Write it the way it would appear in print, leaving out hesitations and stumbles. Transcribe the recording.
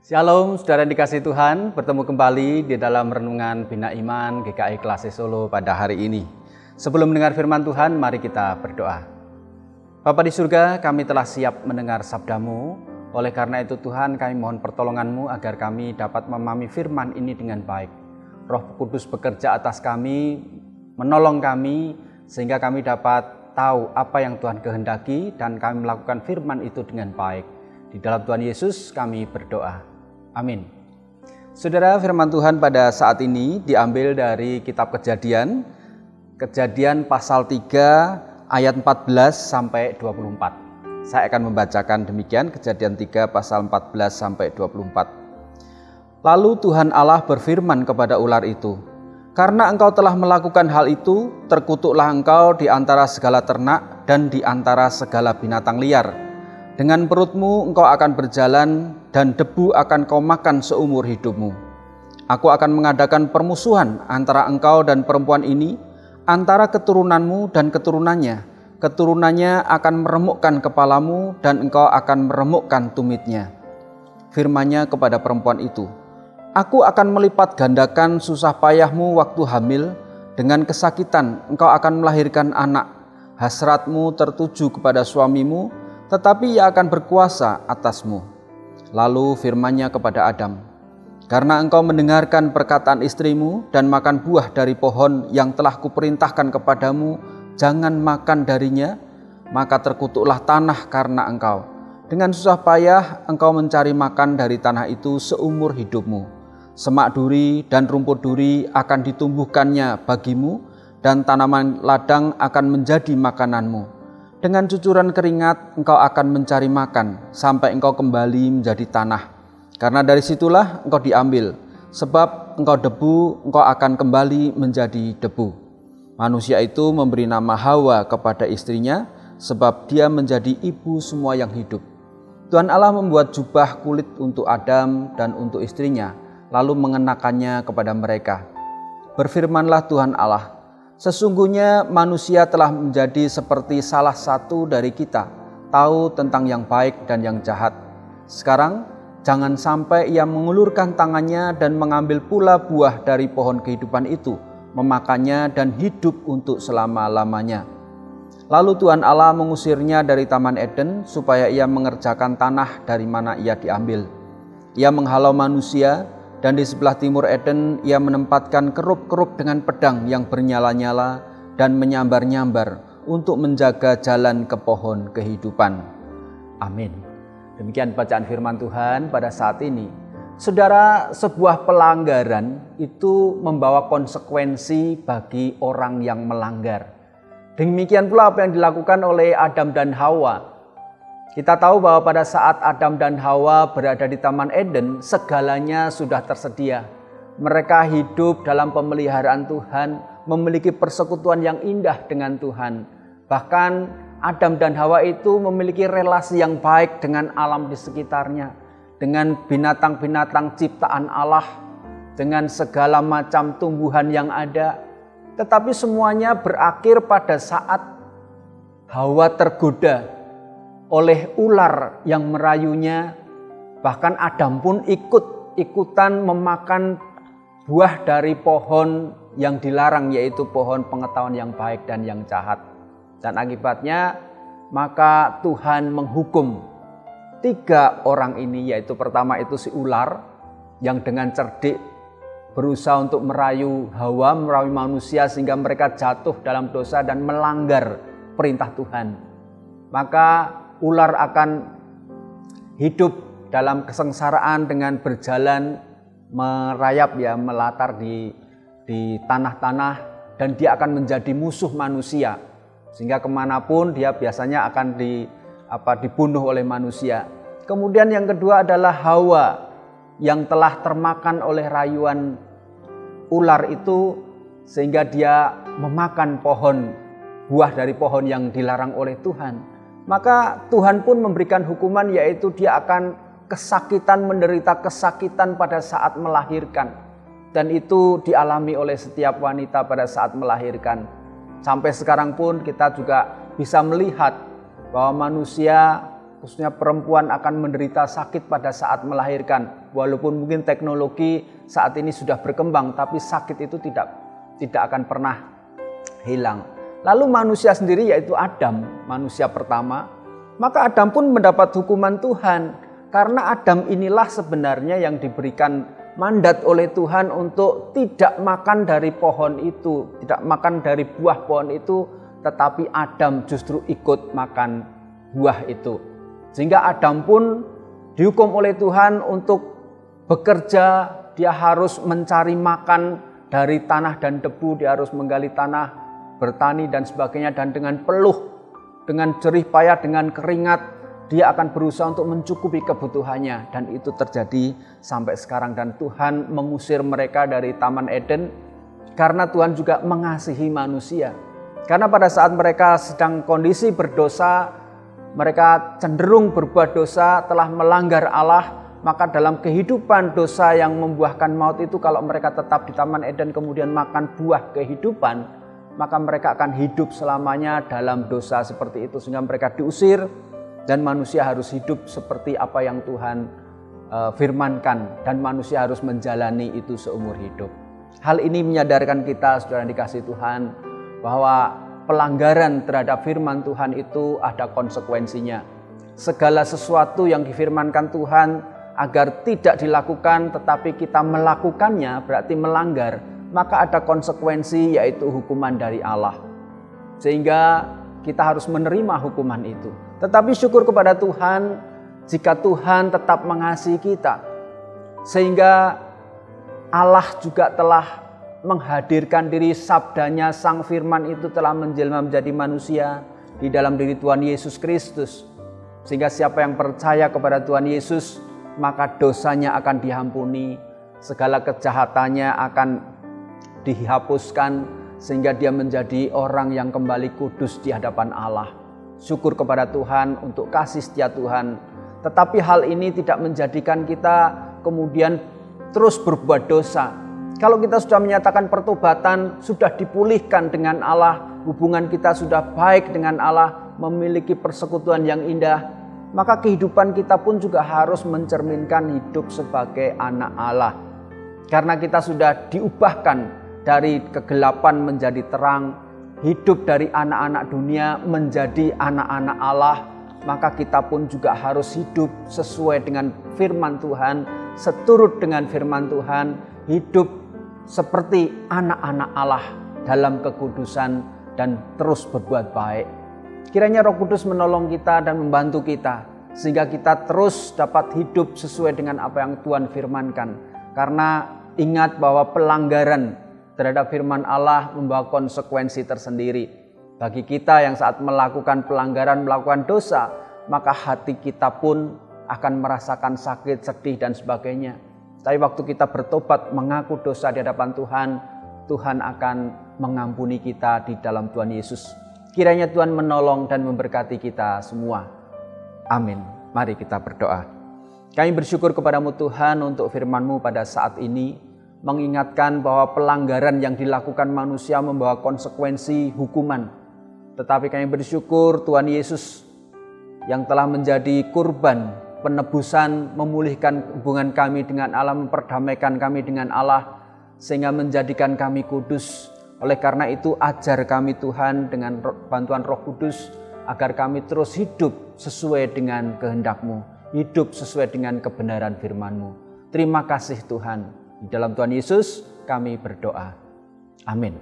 Shalom, saudara yang dikasihi Tuhan, bertemu kembali di dalam renungan Bina Iman GKI Klase Solo pada hari ini. Sebelum mendengar firman Tuhan, mari kita berdoa. Bapa di surga, kami telah siap mendengar sabda-Mu. Oleh karena itu Tuhan, kami mohon pertolongan-Mu agar kami dapat memahami firman ini dengan baik. Roh Kudus bekerja atas kami, menolong kami, sehingga kami dapat tahu apa yang Tuhan kehendaki dan kami melakukan firman itu dengan baik. Di dalam Tuhan Yesus kami berdoa. Amin. Saudara, firman Tuhan pada saat ini diambil dari kitab Kejadian pasal 3 ayat 14 sampai 24. Saya akan membacakan demikian, Kejadian 3 pasal 14 sampai 24. Lalu Tuhan Allah berfirman kepada ular itu, "Karena engkau telah melakukan hal itu, terkutuklah engkau di antara segala ternak dan di antara segala binatang liar. Dengan perutmu engkau akan berjalan dan debu akan kau makan seumur hidupmu. Aku akan mengadakan permusuhan antara engkau dan perempuan ini, antara keturunanmu dan keturunannya. Keturunannya akan meremukkan kepalamu dan engkau akan meremukkan tumitnya." Firman-Nya kepada perempuan itu, "Aku akan melipat gandakan susah payahmu waktu hamil, dengan kesakitan engkau akan melahirkan anak. Hasratmu tertuju kepada suamimu, tetapi ia akan berkuasa atasmu." Lalu firman-Nya kepada Adam, "Karena engkau mendengarkan perkataan istrimu dan makan buah dari pohon yang telah kuperintahkan kepadamu, jangan makan darinya, maka terkutuklah tanah karena engkau. Dengan susah payah engkau mencari makan dari tanah itu seumur hidupmu. Semak duri dan rumput duri akan ditumbuhkannya bagimu, dan tanaman ladang akan menjadi makananmu. Dengan cucuran keringat engkau akan mencari makan sampai engkau kembali menjadi tanah. Karena dari situlah engkau diambil, sebab engkau debu, engkau akan kembali menjadi debu." Manusia itu memberi nama Hawa kepada istrinya, sebab dia menjadi ibu semua yang hidup. Tuhan Allah membuat jubah kulit untuk Adam dan untuk istrinya, lalu mengenakannya kepada mereka. Berfirmanlah Tuhan Allah, "Sesungguhnya manusia telah menjadi seperti salah satu dari kita, tahu tentang yang baik dan yang jahat. Sekarang jangan sampai ia mengulurkan tangannya dan mengambil pula buah dari pohon kehidupan itu, memakannya dan hidup untuk selama-lamanya." Lalu Tuhan Allah mengusirnya dari Taman Eden supaya ia mengerjakan tanah dari mana ia diambil. Ia menghalau manusia, dan di sebelah timur Eden ia menempatkan kerub-kerub dengan pedang yang bernyala-nyala dan menyambar-nyambar untuk menjaga jalan ke pohon kehidupan. Amin. Demikian bacaan firman Tuhan pada saat ini. Saudara, sebuah pelanggaran itu membawa konsekuensi bagi orang yang melanggar. Demikian pula apa yang dilakukan oleh Adam dan Hawa. Kita tahu bahwa pada saat Adam dan Hawa berada di Taman Eden, segalanya sudah tersedia. Mereka hidup dalam pemeliharaan Tuhan, memiliki persekutuan yang indah dengan Tuhan. Bahkan Adam dan Hawa itu memiliki relasi yang baik dengan alam di sekitarnya, dengan binatang-binatang ciptaan Allah, dengan segala macam tumbuhan yang ada. Tetapi semuanya berakhir pada saat Hawa tergoda oleh ular yang merayunya. Bahkan Adam pun ikutan memakan buah dari pohon yang dilarang, yaitu pohon pengetahuan yang baik dan yang jahat. Dan akibatnya maka Tuhan menghukum 3 orang ini, yaitu pertama itu si ular yang dengan cerdik berusaha untuk merayu Hawa, merayu manusia sehingga mereka jatuh dalam dosa dan melanggar perintah Tuhan. Maka ular akan hidup dalam kesengsaraan dengan berjalan merayap melatar di tanah-tanah, dan dia akan menjadi musuh manusia sehingga kemanapun dia biasanya akan dibunuh oleh manusia. Kemudian yang kedua adalah Hawa yang telah termakan oleh rayuan ular itu sehingga dia memakan buah dari pohon yang dilarang oleh Tuhan. Maka Tuhan pun memberikan hukuman, yaitu dia akan menderita kesakitan pada saat melahirkan. Dan itu dialami oleh setiap wanita pada saat melahirkan. Sampai sekarang pun kita juga bisa melihat bahwa manusia, khususnya perempuan, akan menderita sakit pada saat melahirkan. Walaupun mungkin teknologi saat ini sudah berkembang, tapi sakit itu tidak akan pernah hilang. Lalu manusia sendiri, yaitu Adam, manusia pertama, maka Adam pun mendapat hukuman Tuhan. Karena Adam inilah sebenarnya yang diberikan mandat oleh Tuhan untuk tidak makan dari pohon itu, tidak makan dari buah pohon itu, tetapi Adam justru ikut makan buah itu. Sehingga Adam pun dihukum oleh Tuhan untuk bekerja, dia harus mencari makan dari tanah dan debu, dia harus menggali tanah, bertani dan sebagainya, dan dengan peluh, dengan jerih payah, dengan keringat, dia akan berusaha untuk mencukupi kebutuhannya. Dan itu terjadi sampai sekarang. Dan Tuhan mengusir mereka dari Taman Eden karena Tuhan juga mengasihi manusia. Karena pada saat mereka sedang kondisi berdosa, mereka cenderung berbuat dosa, telah melanggar Allah, maka dalam kehidupan dosa yang membuahkan maut itu, kalau mereka tetap di Taman Eden kemudian makan buah kehidupan, maka mereka akan hidup selamanya dalam dosa seperti itu. Sehingga mereka diusir dan manusia harus hidup seperti apa yang Tuhan firmankan. Dan manusia harus menjalani itu seumur hidup. Hal ini menyadarkan kita, saudara yang dikasihi Tuhan, bahwa pelanggaran terhadap firman Tuhan itu ada konsekuensinya. Segala sesuatu yang difirmankan Tuhan agar tidak dilakukan tetapi kita melakukannya berarti melanggar, maka ada konsekuensi, yaitu hukuman dari Allah. Sehingga kita harus menerima hukuman itu. Tetapi syukur kepada Tuhan jika Tuhan tetap mengasihi kita. Sehingga Allah juga telah menghadirkan diri, sabdanya, sang firman itu telah menjelma menjadi manusia di dalam diri Tuhan Yesus Kristus. Sehingga siapa yang percaya kepada Tuhan Yesus, maka dosanya akan diampuni, segala kejahatannya akan dihapuskan, sehingga dia menjadi orang yang kembali kudus di hadapan Allah. Syukur kepada Tuhan untuk kasih setia Tuhan. Tetapi hal ini tidak menjadikan kita kemudian terus berbuat dosa. Kalau kita sudah menyatakan pertobatan, sudah dipulihkan dengan Allah, hubungan kita sudah baik dengan Allah, memiliki persekutuan yang indah, maka kehidupan kita pun juga harus mencerminkan hidup sebagai anak Allah. Karena kita sudah diubahkan dari kegelapan menjadi terang, hidup dari anak-anak dunia menjadi anak-anak Allah, maka kita pun juga harus hidup sesuai dengan firman Tuhan, seturut dengan firman Tuhan, hidup seperti anak-anak Allah dalam kekudusan dan terus berbuat baik. Kiranya Roh Kudus menolong kita dan membantu kita, sehingga kita terus dapat hidup sesuai dengan apa yang Tuhan firmankan. Karena ingat bahwa pelanggaran terhadap firman Allah membawa konsekuensi tersendiri. Bagi kita yang saat melakukan pelanggaran, melakukan dosa, maka hati kita pun akan merasakan sakit, sedih dan sebagainya. Tapi waktu kita bertobat, mengaku dosa di hadapan Tuhan, Tuhan akan mengampuni kita di dalam Tuhan Yesus. Kiranya Tuhan menolong dan memberkati kita semua. Amin. Mari kita berdoa. Kami bersyukur kepadamu Tuhan untuk firman-Mu pada saat ini, mengingatkan bahwa pelanggaran yang dilakukan manusia membawa konsekuensi hukuman. Tetapi kami bersyukur Tuhan Yesus yang telah menjadi kurban penebusan, memulihkan hubungan kami dengan Allah, memperdamaikan kami dengan Allah, sehingga menjadikan kami kudus. Oleh karena itu ajar kami Tuhan dengan bantuan Roh Kudus, agar kami terus hidup sesuai dengan kehendak-Mu, hidup sesuai dengan kebenaran firman-Mu. Terima kasih Tuhan. Di dalam Tuhan Yesus kami berdoa. Amin.